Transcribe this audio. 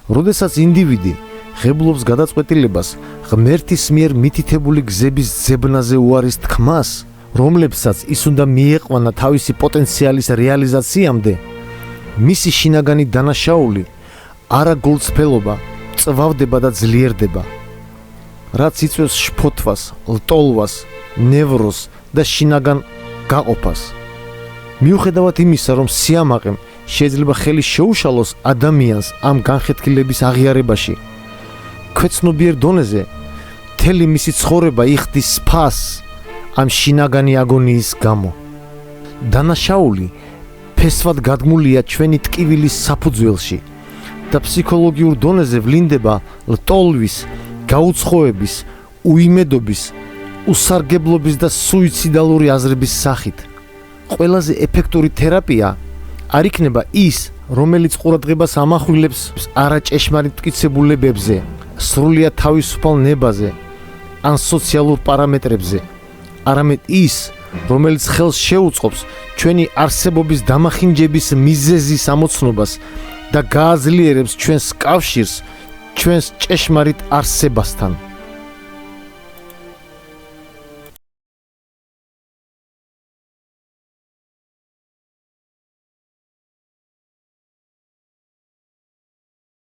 როდესაც ინდივიდი ღებულობს გადაწყვეტილებას ღმერთის მიერ მითითებული გზების ძებნაზე უარის თქმას, რომლებსაც ის უნდა მიეყვანა თავისი პოტენციალის რეალიზაციამდე, მისი შინაგანი დანაშაული არა გულწრფელობა, წვავდება და ძლიერდება, რაც იწვევს შფოთვას, ლტოლვას, ნევროზს და შინაგან გაყოფას. მიუხედავად იმისა, რომ სიამაყემ შეიძლება ხელი შეუშალოს ადამიანს ამ განხეთქილების აღიარებაში, ქვეცნობიერ დონეზე მთელი მისი ცხოვრება იხდის ფას ამ შინაგანი აგონიის გამო. დანაშაული ფესვად გადგმულია ჩვენი ტკივილის საფუძველში და ფსიქოლოგიურ დონეზე ვლინდება ლტოლვის, გაუცხოების, უიმედობის, უსარგებლობის და სუიციდალური აზრების სახით. ყველაზე ეფექტური თერაპია არ იქნება ის, რომელიც ყურადღებას ამახვილებს არაჭეშმარიტ მტკიცებულებებზე, სრულიად თავისუფალ ნებაზე ან სოციალურ პარამეტრებზე, არამედ ის, რომელიც ხელს შეუწყობს ჩვენი არსებობის დამახინჯების მიზეზის ამოცნობას და გააძლიერებს ჩვენს კავშირს ჩვენს ჭეშმარიტ არსებასთან.